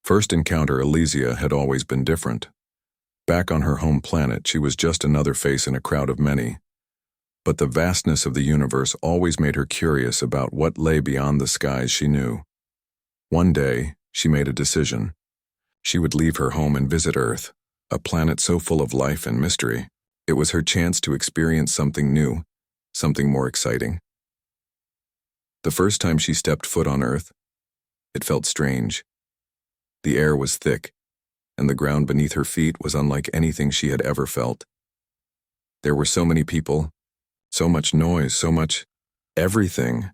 First encounter Elysia had always been different. Back on her home planet, she was just another face in a crowd of many. But the vastness of the universe always made her curious about what lay beyond the skies she knew. One day, she made a decision. She would leave her home and visit Earth, a planet so full of life and mystery. It was her chance to experience something new, something more exciting. The first time she stepped foot on Earth, it felt strange. The air was thick, and the ground beneath her feet was unlike anything she had ever felt. There were so many people, so much noise, so much everything.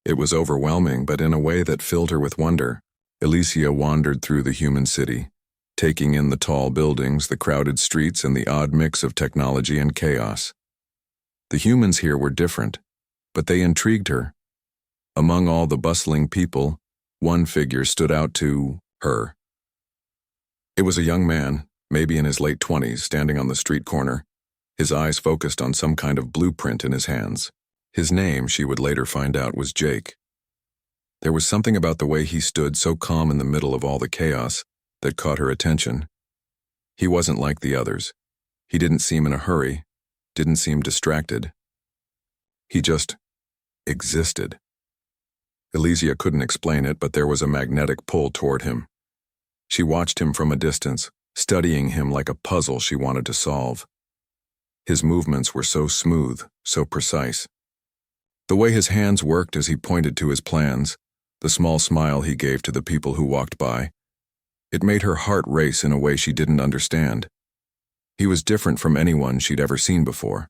It was overwhelming, but in a way that filled her with wonder. Elysia wandered through the human city, taking in the tall buildings, the crowded streets, and the odd mix of technology and chaos. The humans here were different, but they intrigued her. Among all the bustling people, one figure stood out to her. It was a young man, maybe in his late 20s, standing on the street corner, his eyes focused on some kind of blueprint in his hands. His name, she would later find out, was Jake. There was something about the way he stood so calm in the middle of all the chaos that caught her attention. He wasn't like the others. He didn't seem in a hurry, didn't seem distracted. He just existed. Elysia couldn't explain it, but there was a magnetic pull toward him. She watched him from a distance, studying him like a puzzle she wanted to solve. His movements were so smooth, so precise. The way his hands worked as he pointed to his plans, the small smile he gave to the people who walked by, it made her heart race in a way she didn't understand. He was different from anyone she'd ever seen before.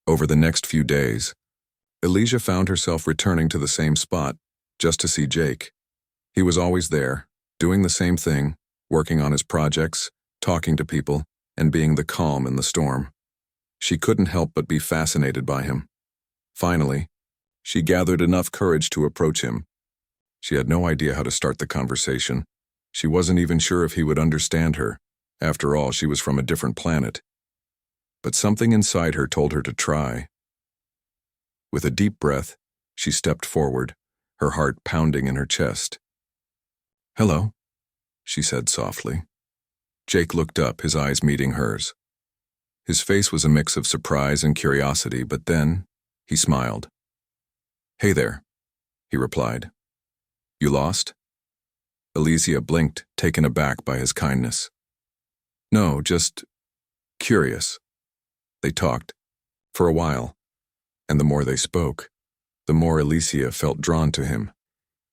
Over the next few days, Elysia found herself returning to the same spot, just to see Jake. He was always there, doing the same thing, working on his projects, talking to people, and being the calm in the storm. She couldn't help but be fascinated by him. Finally, she gathered enough courage to approach him. She had no idea how to start the conversation. She wasn't even sure if he would understand her. After all, she was from a different planet. But something inside her told her to try. With a deep breath, she stepped forward, her heart pounding in her chest. "Hello," she said softly. Jake looked up, his eyes meeting hers. His face was a mix of surprise and curiosity, but then he smiled. "Hey there," he replied. "You lost?" Elysia blinked, taken aback by his kindness. "No, just curious." They talked, for a while, and the more they spoke, the more Elysia felt drawn to him.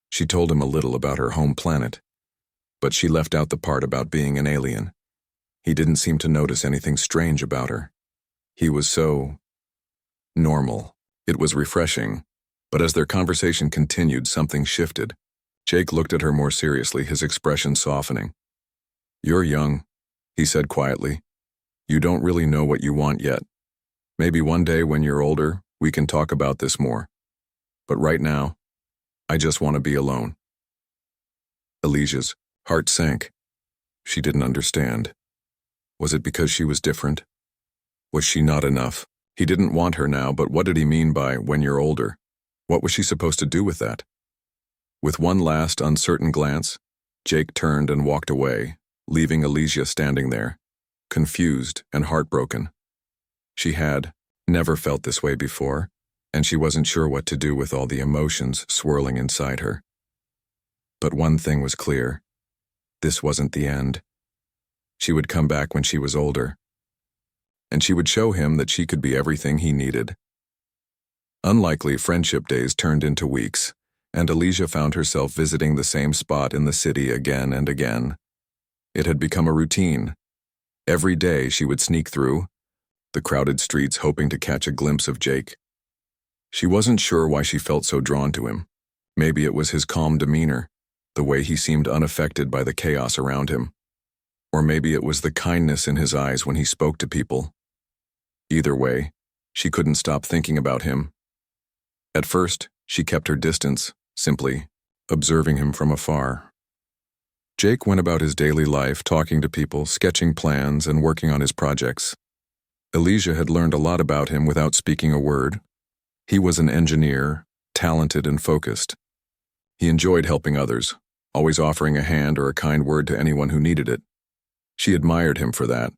She told him a little about her home planet, but she left out the part about being an alien. He didn't seem to notice anything strange about her. He was so normal. It was refreshing, but as their conversation continued, something shifted. Jake looked at her more seriously, his expression softening. "You're young," he said quietly. "You don't really know what you want yet. Maybe one day when you're older, we can talk about this more. But right now, I just want to be alone." Elysia's heart sank. She didn't understand. Was it because she was different? Was she not enough? He didn't want her now, but what did he mean by "when you're older"? What was she supposed to do with that? With one last uncertain glance, Jake turned and walked away, leaving Elysia standing there, confused and heartbroken. She had never felt this way before, and she wasn't sure what to do with all the emotions swirling inside her. But one thing was clear. This wasn't the end. She would come back when she was older, and she would show him that she could be everything he needed. Unlikely friendship days turned into weeks, and Elysia found herself visiting the same spot in the city again and again. It had become a routine. Every day she would sneak through the crowded streets hoping to catch a glimpse of Jake. She wasn't sure why she felt so drawn to him. Maybe it was his calm demeanor, the way he seemed unaffected by the chaos around him. Or maybe it was the kindness in his eyes when he spoke to people. Either way, she couldn't stop thinking about him. At first, she kept her distance, simply observing him from afar. Jake went about his daily life, talking to people, sketching plans, and working on his projects. Elysia had learned a lot about him without speaking a word. He was an engineer, talented and focused. He enjoyed helping others, always offering a hand or a kind word to anyone who needed it. She admired him for that.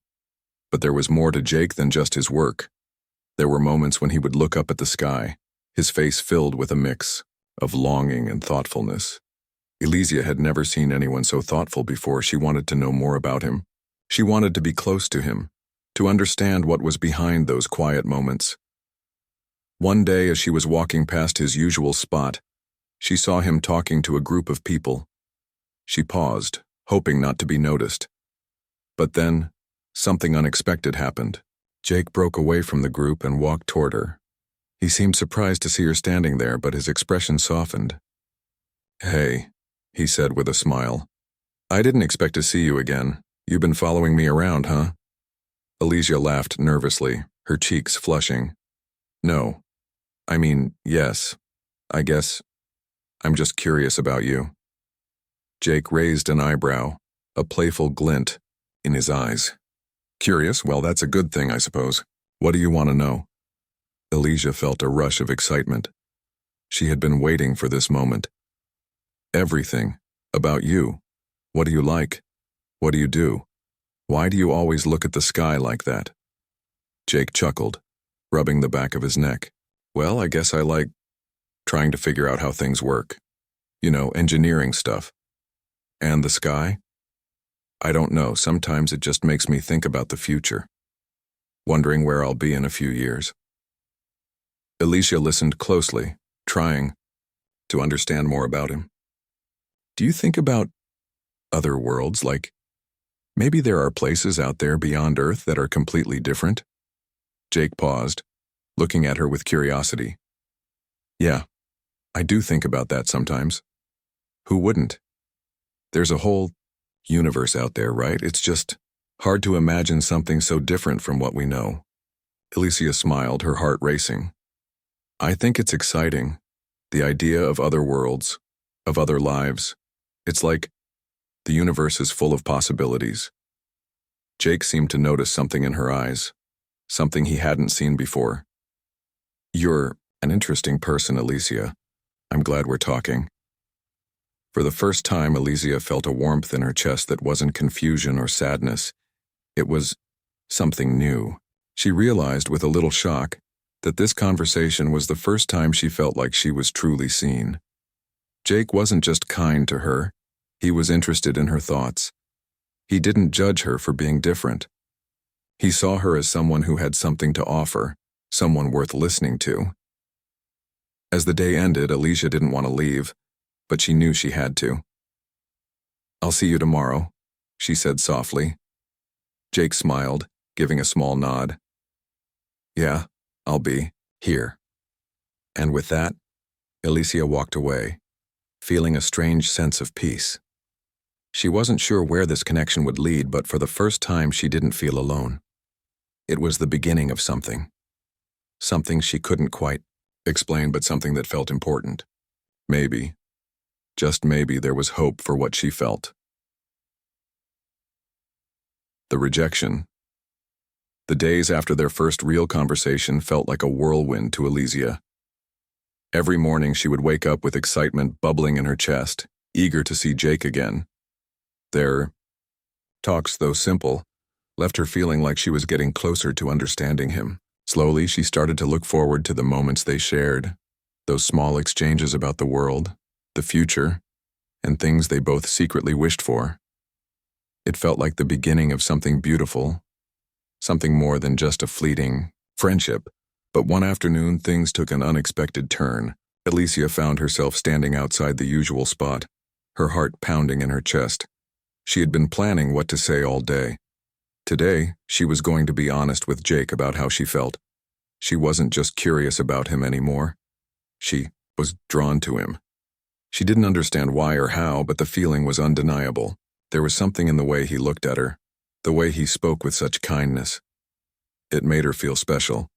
But there was more to Jake than just his work. There were moments when he would look up at the sky, his face filled with a mix of longing and thoughtfulness. Elysia had never seen anyone so thoughtful before. She wanted to know more about him. She wanted to be close to him, to understand what was behind those quiet moments. One day, as she was walking past his usual spot, she saw him talking to a group of people. She paused, hoping not to be noticed. But then, something unexpected happened. Jake broke away from the group and walked toward her. He seemed surprised to see her standing there, but his expression softened. "Hey," he said with a smile. "I didn't expect to see you again. You've been following me around, huh?" Elysia laughed nervously, her cheeks flushing. "No. I mean, yes. I guess I'm just curious about you." Jake raised an eyebrow, a playful glint in his eyes. "Curious? Well, that's a good thing, I suppose. What do you want to know?" Elysia felt a rush of excitement. She had been waiting for this moment. "Everything. About you. What do you like? What do you do? Why do you always look at the sky like that?" Jake chuckled, rubbing the back of his neck. "Well, I guess I like trying to figure out how things work. You know, engineering stuff. And the sky? I don't know, sometimes it just makes me think about the future. Wondering where I'll be in a few years." Elysia listened closely, trying to understand more about him. "Do you think about other worlds, like maybe there are places out there beyond Earth that are completely different?" Jake paused, looking at her with curiosity. "Yeah, I do think about that sometimes. Who wouldn't? There's a whole universe out there, right? It's just hard to imagine something so different from what we know." Elysia smiled, her heart racing. "I think it's exciting, the idea of other worlds, of other lives. It's like the universe is full of possibilities." Jake seemed to notice something in her eyes, something he hadn't seen before. "You're an interesting person, Elysia. I'm glad we're talking." For the first time, Elysia felt a warmth in her chest that wasn't confusion or sadness. It was something new. She realized with a little shock that this conversation was the first time she felt like she was truly seen. Jake wasn't just kind to her, he was interested in her thoughts. He didn't judge her for being different. He saw her as someone who had something to offer, someone worth listening to. As the day ended, Elysia didn't want to leave, but she knew she had to. "I'll see you tomorrow," she said softly. Jake smiled, giving a small nod. "Yeah, I'll be here." And with that, Elysia walked away, feeling a strange sense of peace. She wasn't sure where this connection would lead, but for the first time she didn't feel alone. It was the beginning of something. Something she couldn't quite explain, but something that felt important. Maybe, just maybe, there was hope for what she felt. The rejection. The days after their first real conversation felt like a whirlwind to Elysia. Every morning she would wake up with excitement bubbling in her chest, eager to see Jake again. Their talks, though simple, left her feeling like she was getting closer to understanding him. Slowly, she started to look forward to the moments they shared, those small exchanges about the world, the future, and things they both secretly wished for. It felt like the beginning of something beautiful, something more than just a fleeting friendship. But one afternoon, things took an unexpected turn. Elysia found herself standing outside the usual spot, her heart pounding in her chest. She had been planning what to say all day. Today, she was going to be honest with Jake about how she felt. She wasn't just curious about him anymore. She was drawn to him. She didn't understand why or how, but the feeling was undeniable. There was something in the way he looked at her, the way he spoke with such kindness. It made her feel special,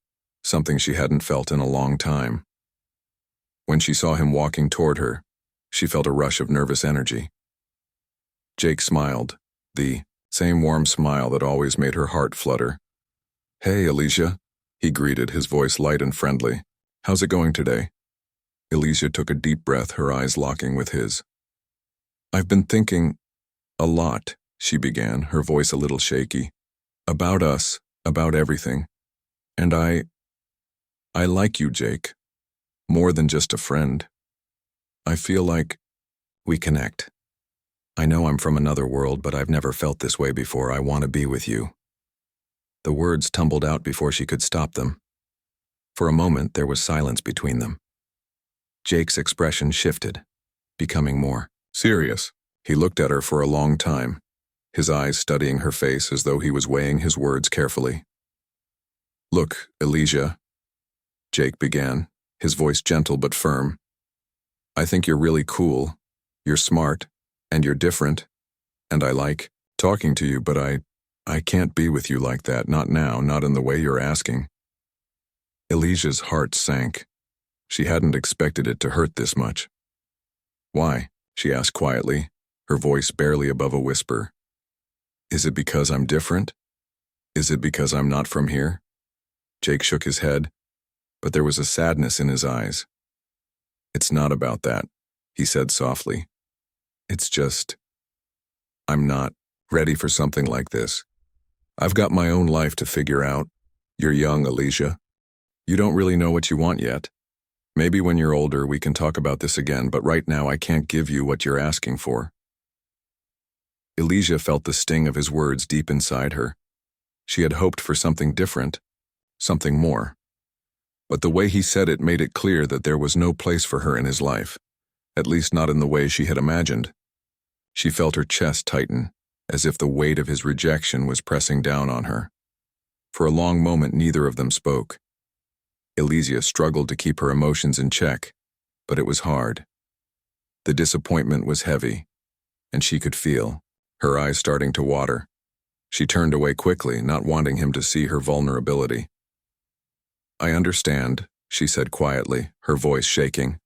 something she hadn't felt in a long time. When she saw him walking toward her, she felt a rush of nervous energy. Jake smiled, the same warm smile that always made her heart flutter. "Hey, Elysia," he greeted, his voice light and friendly. "How's it going today?" Elysia took a deep breath, her eyes locking with his. I've been thinking a lot, she began, her voice a little shaky. About us, about everything. And I like you, Jake. More than just a friend. I feel like we connect. I know I'm from another world, but I've never felt this way before. I want to be with you. The words tumbled out before she could stop them. For a moment, there was silence between them. Jake's expression shifted, becoming more serious. He looked at her for a long time, his eyes studying her face as though he was weighing his words carefully. Look, Elysia, Jake began, his voice gentle but firm. I think you're really cool, you're smart, and you're different, and I like talking to you, but I can't be with you like that, not now, not in the way you're asking. Elysia's heart sank. She hadn't expected it to hurt this much. Why? She asked quietly, her voice barely above a whisper. Is it because I'm different? Is it because I'm not from here? Jake shook his head, but there was a sadness in his eyes. It's not about that, he said softly. It's just, I'm not ready for something like this. I've got my own life to figure out. You're young, Elysia. You don't really know what you want yet. Maybe when you're older we can talk about this again, but right now I can't give you what you're asking for. Elysia felt the sting of his words deep inside her. She had hoped for something different, something more. But the way he said it made it clear that there was no place for her in his life, at least not in the way she had imagined. She felt her chest tighten, as if the weight of his rejection was pressing down on her. For a long moment neither of them spoke. Elysia struggled to keep her emotions in check, but it was hard. The disappointment was heavy, and she could feel her eyes starting to water. She turned away quickly, not wanting him to see her vulnerability. I understand, she said quietly, her voice shaking.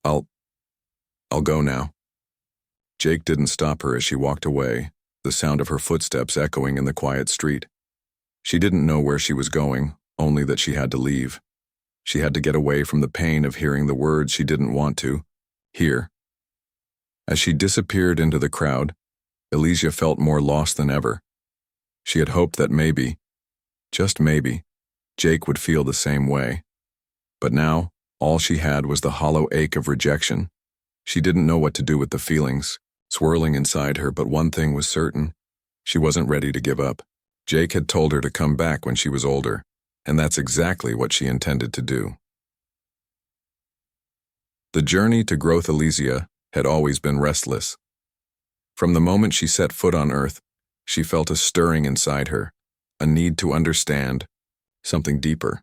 I'll go now. Jake didn't stop her as she walked away, the sound of her footsteps echoing in the quiet street. She didn't know where she was going, only that she had to leave. She had to get away from the pain of hearing the words she didn't want to hear. As she disappeared into the crowd, Elysia felt more lost than ever. She had hoped that maybe, just maybe, Jake would feel the same way. But now, all she had was the hollow ache of rejection. She didn't know what to do with the feelings swirling inside her, but one thing was certain. She wasn't ready to give up. Jake had told her to come back when she was older, and that's exactly what she intended to do. The journey to growth Elysia had always been restless. From the moment she set foot on Earth, she felt a stirring inside her, a need to understand, something deeper.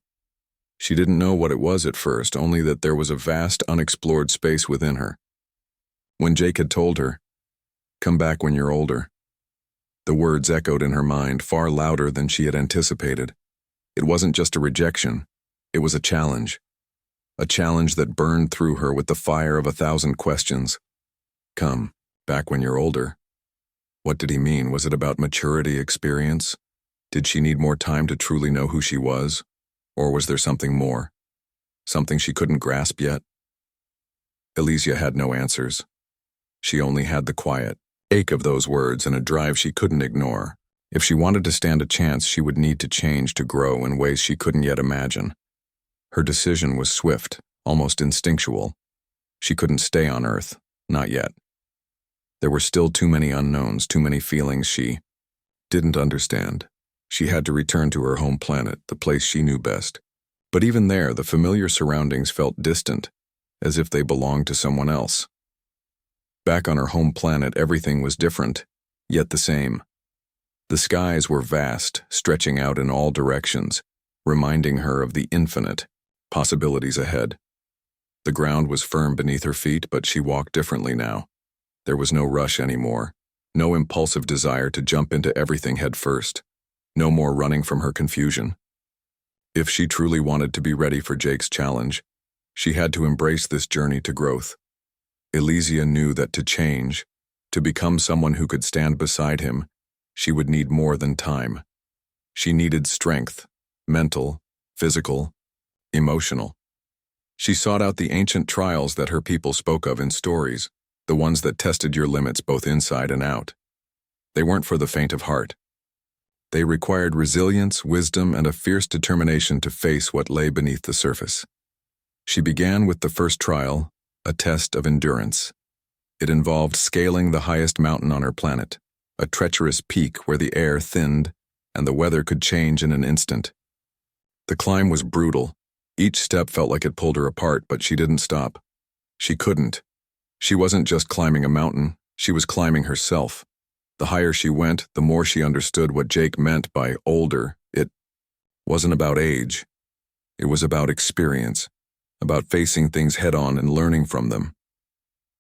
She didn't know what it was at first, only that there was a vast, unexplored space within her. When Jake had told her, "Come back when you're older," the words echoed in her mind far louder than she had anticipated. It wasn't just a rejection, it was a challenge that burned through her with the fire of 1,000 questions. Come back when you're older. What did he mean? Was it about maturity, experience? Did she need more time to truly know who she was? Or was there something more? Something she couldn't grasp yet? Elysia had no answers. She only had the quiet ache of those words and a drive she couldn't ignore. If she wanted to stand a chance, she would need to change, to grow in ways she couldn't yet imagine. Her decision was swift, almost instinctual. She couldn't stay on Earth, not yet. There were still too many unknowns, too many feelings she didn't understand. She had to return to her home planet, the place she knew best. But even there, the familiar surroundings felt distant, as if they belonged to someone else. Back on her home planet, everything was different, yet the same. The skies were vast, stretching out in all directions, reminding her of the infinite possibilities ahead. The ground was firm beneath her feet, but she walked differently now. There was no rush anymore, no impulsive desire to jump into everything head first, no more running from her confusion. If she truly wanted to be ready for Jake's challenge, she had to embrace this journey to growth. Elysia knew that to change, to become someone who could stand beside him, she would need more than time. She needed strength, mental, physical, emotional. She sought out the ancient trials that her people spoke of in stories, the ones that tested your limits both inside and out. They weren't for the faint of heart. They required resilience, wisdom, and a fierce determination to face what lay beneath the surface. She began with the first trial, a test of endurance. It involved scaling the highest mountain on her planet, a treacherous peak where the air thinned and the weather could change in an instant. The climb was brutal. Each step felt like it pulled her apart, but she didn't stop. She couldn't. She wasn't just climbing a mountain, she was climbing herself. The higher she went, the more she understood what Jake meant by older. It wasn't about age. It was about experience, about facing things head-on and learning from them.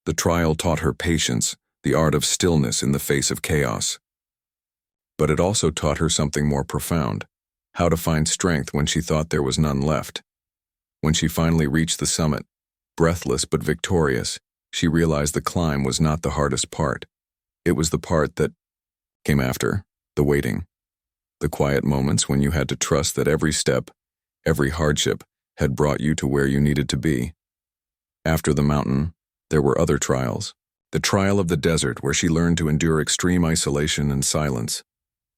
The trial taught her patience, the art of stillness in the face of chaos. But it also taught her something more profound, how to find strength when she thought there was none left. When she finally reached the summit, breathless but victorious, she realized the climb was not the hardest part. It was the part that came after, the waiting. The quiet moments when you had to trust that every step, every hardship, had brought you to where you needed to be. After the mountain, there were other trials. The trial of the desert, where she learned to endure extreme isolation and silence.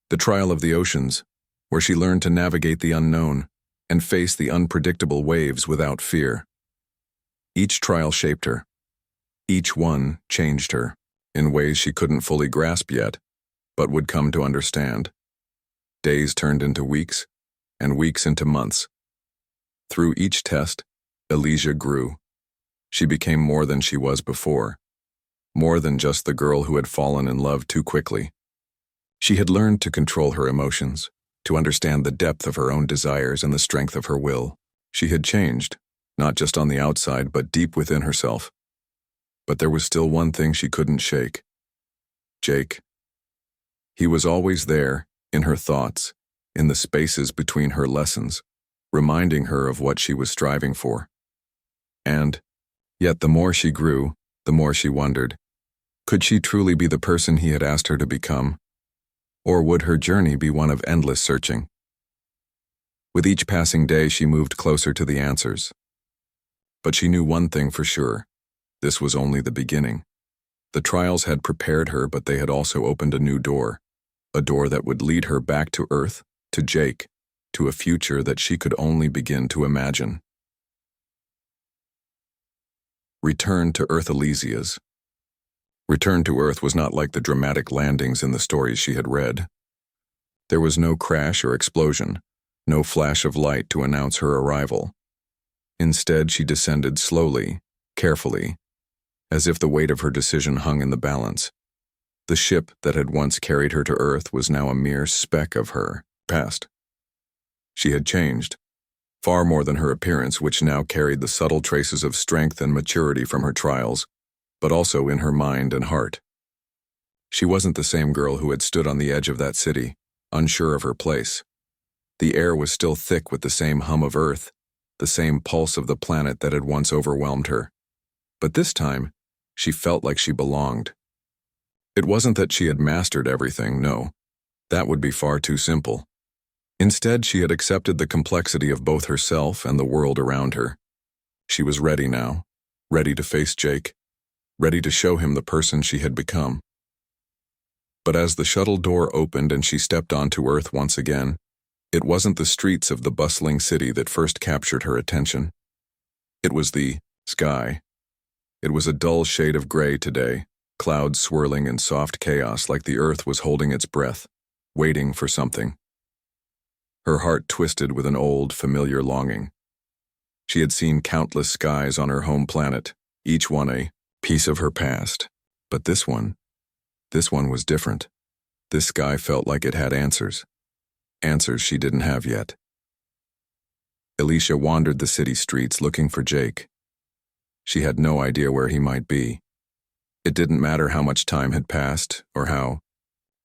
The trial of the oceans, where she learned to navigate the unknown and face the unpredictable waves without fear. Each trial shaped her. Each one changed her, in ways she couldn't fully grasp yet, but would come to understand. Days turned into weeks, and weeks into months. Through each test, Elysia grew. She became more than she was before, more than just the girl who had fallen in love too quickly. She had learned to control her emotions, to understand the depth of her own desires and the strength of her will. She had changed, not just on the outside, but deep within herself. But there was still one thing she couldn't shake. Jake. He was always there, in her thoughts, in the spaces between her lessons, reminding her of what she was striving for. And, yet the more she grew, the more she wondered, could she truly be the person he had asked her to become? Or would her journey be one of endless searching? With each passing day, she moved closer to the answers. But she knew one thing for sure. This was only the beginning. The trials had prepared her, but they had also opened a new door. A door that would lead her back to Earth, to Jake, to a future that she could only begin to imagine. Return to Earth. Elysia's. Return to Earth was not like the dramatic landings in the stories she had read. There was no crash or explosion, no flash of light to announce her arrival. Instead, she descended slowly, carefully, as if the weight of her decision hung in the balance. The ship that had once carried her to Earth was now a mere speck of her past. She had changed, far more than her appearance, which now carried the subtle traces of strength and maturity from her trials, but also in her mind and heart. She wasn't the same girl who had stood on the edge of that city, unsure of her place. The air was still thick with the same hum of Earth, the same pulse of the planet that had once overwhelmed her. But this time, she felt like she belonged. It wasn't that she had mastered everything, no. That would be far too simple. Instead, she had accepted the complexity of both herself and the world around her. She was ready now, ready to face Jake, ready to show him the person she had become. But as the shuttle door opened and she stepped onto Earth once again, it wasn't the streets of the bustling city that first captured her attention. It was the sky. It was a dull shade of gray today, clouds swirling in soft chaos like the Earth was holding its breath, waiting for something. Her heart twisted with an old, familiar longing. She had seen countless skies on her home planet, each one a piece of her past. But this one was different. This sky felt like it had answers. Answers she didn't have yet. Elysia wandered the city streets looking for Jake. She had no idea where he might be. It didn't matter how much time had passed or how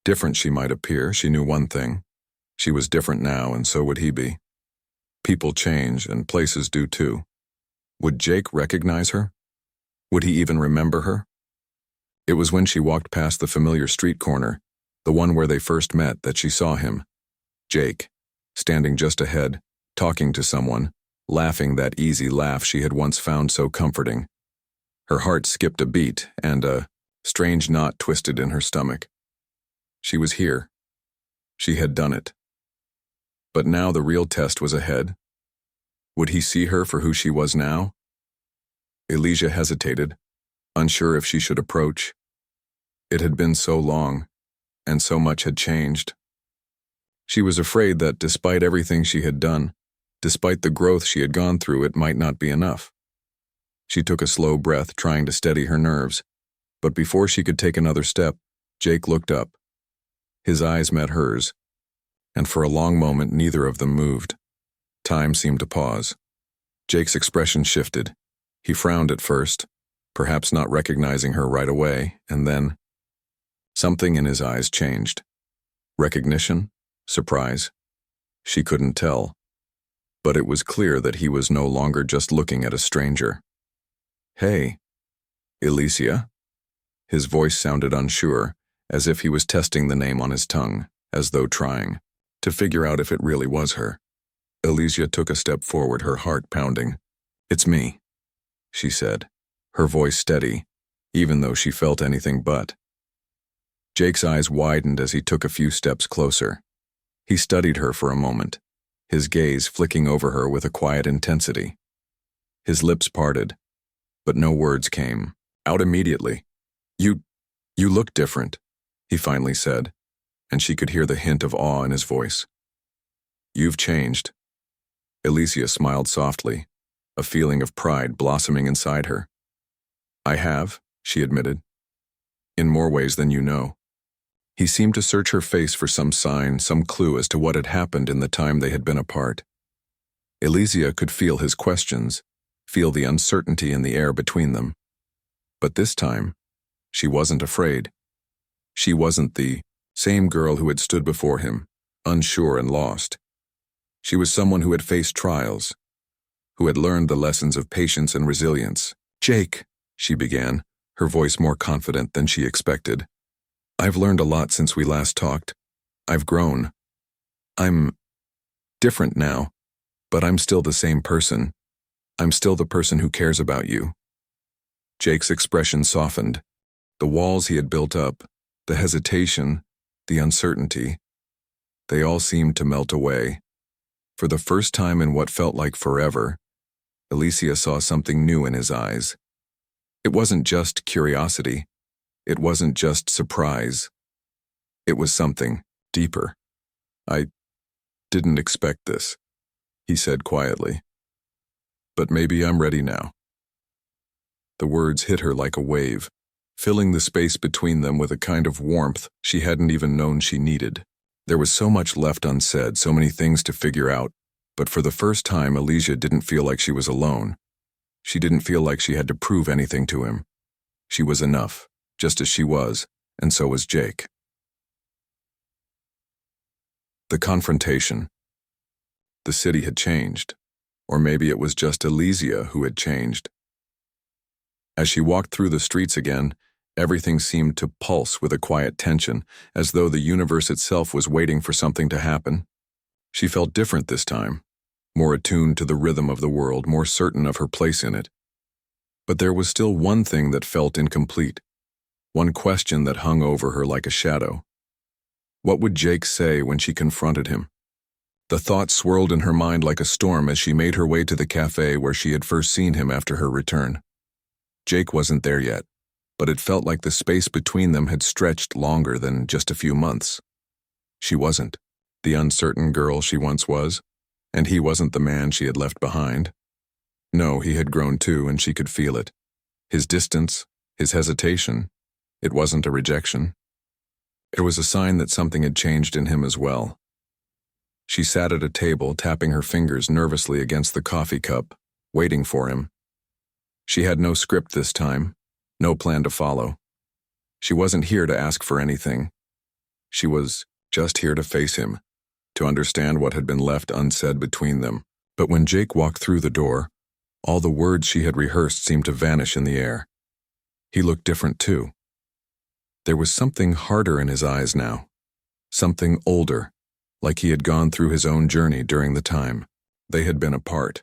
different she might appear. She knew one thing. She was different now, and so would he be. People change, and places do too. Would Jake recognize her? Would he even remember her? It was when she walked past the familiar street corner, the one where they first met, that she saw him. Jake, standing just ahead, talking to someone, laughing that easy laugh she had once found so comforting. Her heart skipped a beat, and a strange knot twisted in her stomach. She was here. She had done it. But now the real test was ahead. Would he see her for who she was now? Elysia hesitated, unsure if she should approach. It had been so long, and so much had changed. She was afraid that despite everything she had done, despite the growth she had gone through, it might not be enough. She took a slow breath, trying to steady her nerves, but before she could take another step, Jake looked up. His eyes met hers, and for a long moment neither of them moved. Time seemed to pause. Jake's expression shifted. He frowned at first, perhaps not recognizing her right away, and then something in his eyes changed. Recognition? Surprise? She couldn't tell. But it was clear that he was no longer just looking at a stranger. "Hey, Elysia?" His voice sounded unsure, as if he was testing the name on his tongue, as though trying to figure out if it really was her. Elysia took a step forward, her heart pounding. "It's me," she said, her voice steady, even though she felt anything but. Jake's eyes widened as he took a few steps closer. He studied her for a moment, his gaze flicking over her with a quiet intensity. His lips parted, but no words came out immediately. You look different," he finally said, and she could hear the hint of awe in his voice. "You've changed." Elysia smiled softly, a feeling of pride blossoming inside her. "I have," she admitted. "In more ways than you know." He seemed to search her face for some sign, some clue as to what had happened in the time they had been apart. Elysia could feel his questions, feel the uncertainty in the air between them. But this time, she wasn't afraid. She wasn't the same girl who had stood before him, unsure and lost. She was someone who had faced trials, who had learned the lessons of patience and resilience. "Jake," she began, her voice more confident than she expected. "I've learned a lot since we last talked. I've grown. I'm different now, but I'm still the same person. I'm still the person who cares about you." Jake's expression softened. The walls he had built up, the hesitation, the uncertainty, they all seemed to melt away. For the first time in what felt like forever, Elysia saw something new in his eyes. It wasn't just curiosity. It wasn't just surprise. It was something deeper. "I didn't expect this," he said quietly. "But maybe I'm ready now." The words hit her like a wave, filling the space between them with a kind of warmth she hadn't even known she needed. There was so much left unsaid, so many things to figure out, but for the first time Elysia didn't feel like she was alone. She didn't feel like she had to prove anything to him. She was enough, just as she was, and so was Jake. The confrontation. The city had changed, or maybe it was just Elysia who had changed. As she walked through the streets again, everything seemed to pulse with a quiet tension, as though the universe itself was waiting for something to happen. She felt different this time, more attuned to the rhythm of the world, more certain of her place in it. But there was still one thing that felt incomplete, one question that hung over her like a shadow. What would Jake say when she confronted him? The thought swirled in her mind like a storm as she made her way to the cafe where she had first seen him after her return. Jake wasn't there yet, but it felt like the space between them had stretched longer than just a few months. She wasn't the uncertain girl she once was, and he wasn't the man she had left behind. No, he had grown too, and she could feel it. His distance, his hesitation, it wasn't a rejection. It was a sign that something had changed in him as well. She sat at a table, tapping her fingers nervously against the coffee cup, waiting for him. She had no script this time, no plan to follow. She wasn't here to ask for anything. She was just here to face him, to understand what had been left unsaid between them. But when Jake walked through the door, all the words she had rehearsed seemed to vanish in the air. He looked different too. There was something harder in his eyes now, something older, like he had gone through his own journey during the time they had been apart.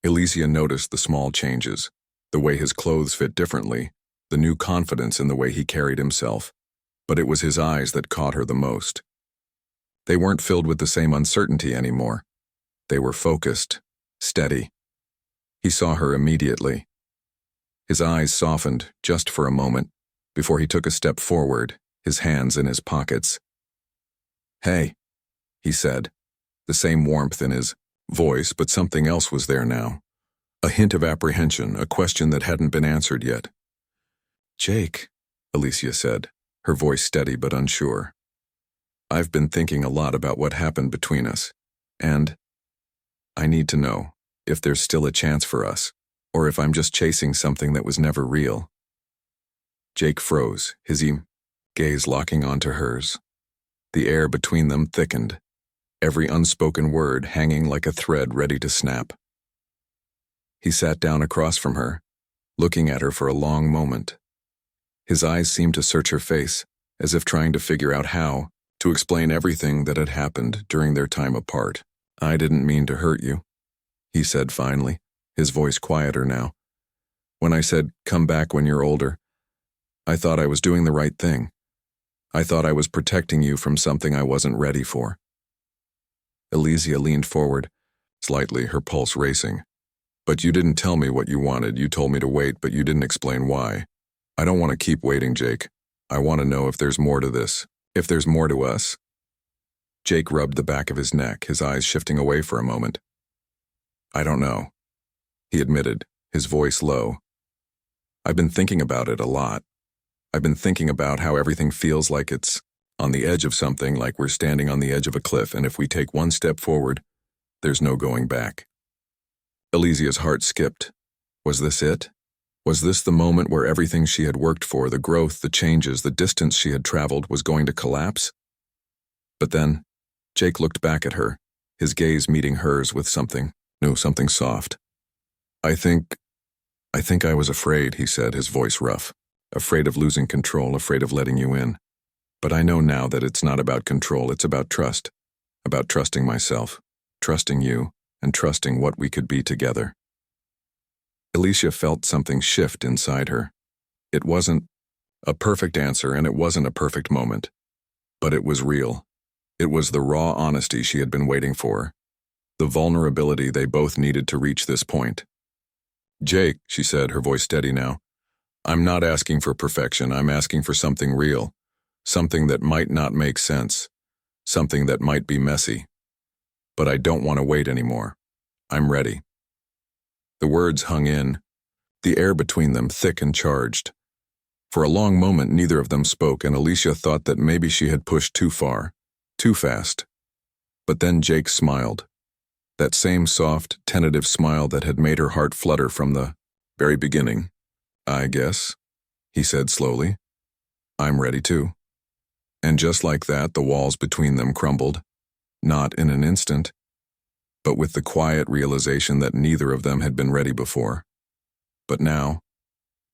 Elysia noticed the small changes, the way his clothes fit differently, the new confidence in the way he carried himself. But it was his eyes that caught her the most. They weren't filled with the same uncertainty anymore. They were focused, steady. He saw her immediately. His eyes softened just for a moment before he took a step forward, his hands in his pockets. "Hey," he said, the same warmth in his voice, but something else was there now. A hint of apprehension, a question that hadn't been answered yet. "Jake," Elysia said, her voice steady but unsure. "I've been thinking a lot about what happened between us, and I need to know if there's still a chance for us, or if I'm just chasing something that was never real." Jake froze, his gaze locking onto hers. The air between them thickened, every unspoken word hanging like a thread ready to snap. He sat down across from her, looking at her for a long moment. His eyes seemed to search her face, as if trying to figure out how to explain everything that had happened during their time apart. "I didn't mean to hurt you," he said finally, his voice quieter now. "When I said, 'Come back when you're older,' I thought I was doing the right thing. I thought I was protecting you from something I wasn't ready for." Elysia leaned forward, slightly, her pulse racing. "But you didn't tell me what you wanted. You told me to wait, but you didn't explain why. I don't want to keep waiting, Jake. I want to know if there's more to this, if there's more to us." Jake rubbed the back of his neck, his eyes shifting away for a moment. "I don't know," he admitted, his voice low. "I've been thinking about it a lot. I've been thinking about how everything feels like it's on the edge of something, like we're standing on the edge of a cliff, and if we take one step forward, there's no going back." Elysia's heart skipped. Was this it? Was this the moment where everything she had worked for, the growth, the changes, the distance she had traveled, was going to collapse? But then, Jake looked back at her, his gaze meeting hers with something soft. I think I was afraid," he said, his voice rough. "Afraid of losing control, afraid of letting you in. But I know now that it's not about control, it's about trust. About trusting myself, trusting you, and trusting what we could be together." Elysia felt something shift inside her. It wasn't a perfect answer, and it wasn't a perfect moment. But it was real. It was the raw honesty she had been waiting for. The vulnerability they both needed to reach this point. "Jake," she said, her voice steady now, "I'm not asking for perfection. I'm asking for something real. Something that might not make sense. Something that might be messy. But I don't want to wait anymore. I'm ready." The words hung in, the air between them thick and charged. For a long moment, neither of them spoke, and Elysia thought that maybe she had pushed too far, too fast. But then Jake smiled. That same soft, tentative smile that had made her heart flutter from the very beginning. "I guess," he said slowly. "I'm ready too." And just like that, the walls between them crumbled. Not in an instant, but with the quiet realization that neither of them had been ready before. But now,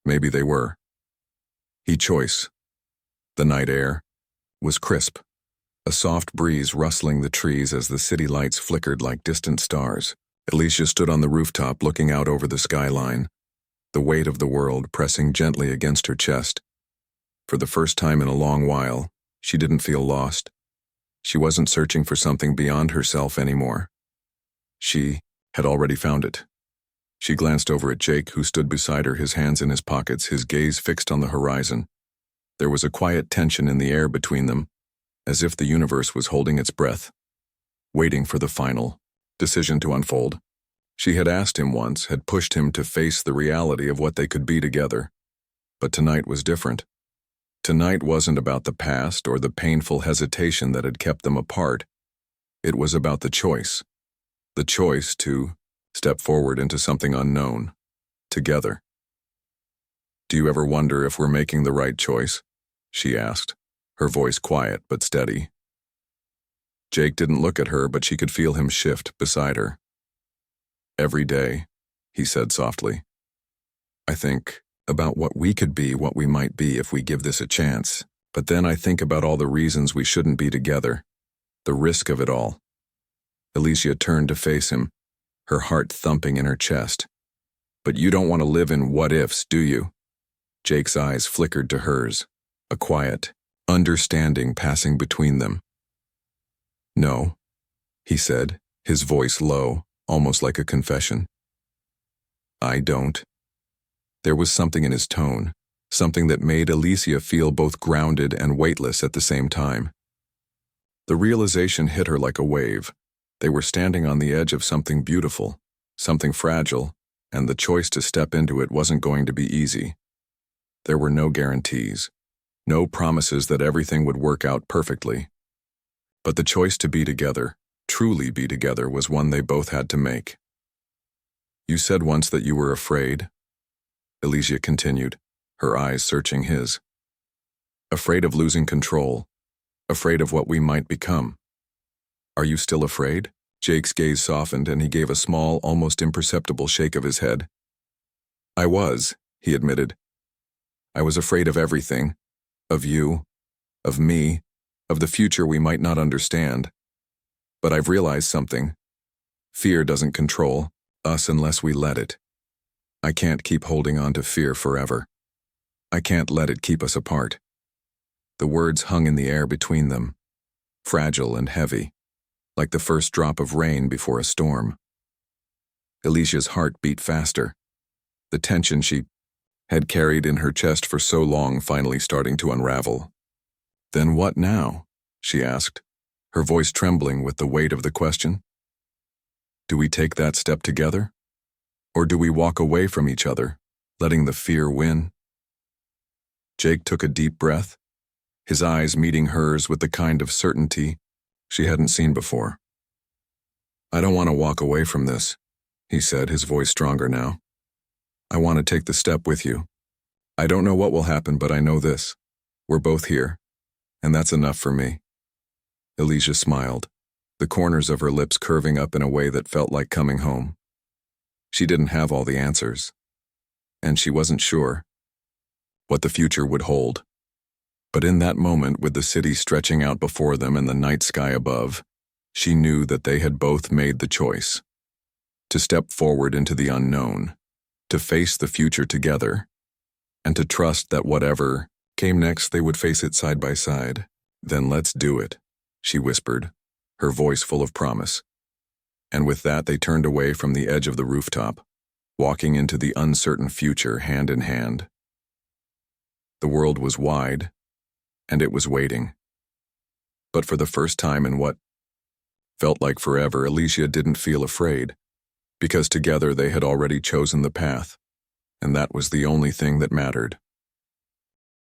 maybe they were. Choice. The night air was crisp, a soft breeze rustling the trees as the city lights flickered like distant stars. Elysia stood on the rooftop looking out over the skyline, the weight of the world pressing gently against her chest. For the first time in a long while, she didn't feel lost. She wasn't searching for something beyond herself anymore. She had already found it. She glanced over at Jake, who stood beside her, his hands in his pockets, his gaze fixed on the horizon. There was a quiet tension in the air between them, as if the universe was holding its breath, waiting for the final decision to unfold. She had asked him once, had pushed him to face the reality of what they could be together. But tonight was different. Tonight wasn't about the past or the painful hesitation that had kept them apart. It was about the choice to step forward into something unknown, together. "Do you ever wonder if we're making the right choice?" she asked, her voice quiet but steady. Jake didn't look at her, but she could feel him shift beside her. "Every day," he said softly. "I think about what we could be, what we might be if we give this a chance. But then I think about all the reasons we shouldn't be together, the risk of it all." Elysia turned to face him, her heart thumping in her chest. But you don't want to live in what-ifs, do you? Jake's eyes flickered to hers, a quiet, understanding passing between them. No, he said, his voice low, almost like a confession. I don't. There was something in his tone, something that made Elysia feel both grounded and weightless at the same time. The realization hit her like a wave. They were standing on the edge of something beautiful, something fragile, and the choice to step into it wasn't going to be easy. There were no guarantees, no promises that everything would work out perfectly. But the choice to be together, truly be together, was one they both had to make. You said once that you were afraid, Elysia continued, her eyes searching his. Afraid of losing control, afraid of what we might become. Are you still afraid? Jake's gaze softened and he gave a small, almost imperceptible shake of his head. I was, he admitted. I was afraid of everything. Of you, of me, of the future we might not understand. But I've realized something. Fear doesn't control us unless we let it. I can't keep holding on to fear forever. I can't let it keep us apart. The words hung in the air between them, fragile and heavy, like the first drop of rain before a storm. Elysia's heart beat faster, the tension she had carried in her chest for so long finally starting to unravel. Then what now? She asked, her voice trembling with the weight of the question. Do we take that step together? Or do we walk away from each other, letting the fear win? Jake took a deep breath, his eyes meeting hers with the kind of certainty she hadn't seen before. I don't want to walk away from this, he said, his voice stronger now. I want to take the step with you. I don't know what will happen, but I know this. We're both here, and that's enough for me. Elysia smiled, the corners of her lips curving up in a way that felt like coming home. She didn't have all the answers, and she wasn't sure what the future would hold. But in that moment, with the city stretching out before them and the night sky above, she knew that they had both made the choice to step forward into the unknown, to face the future together, and to trust that whatever came next, they would face it side by side. Then let's do it, she whispered, her voice full of promise. And with that, they turned away from the edge of the rooftop, walking into the uncertain future hand in hand. The world was wide, and it was waiting. But for the first time in what felt like forever, Elysia didn't feel afraid, because together they had already chosen the path, and that was the only thing that mattered.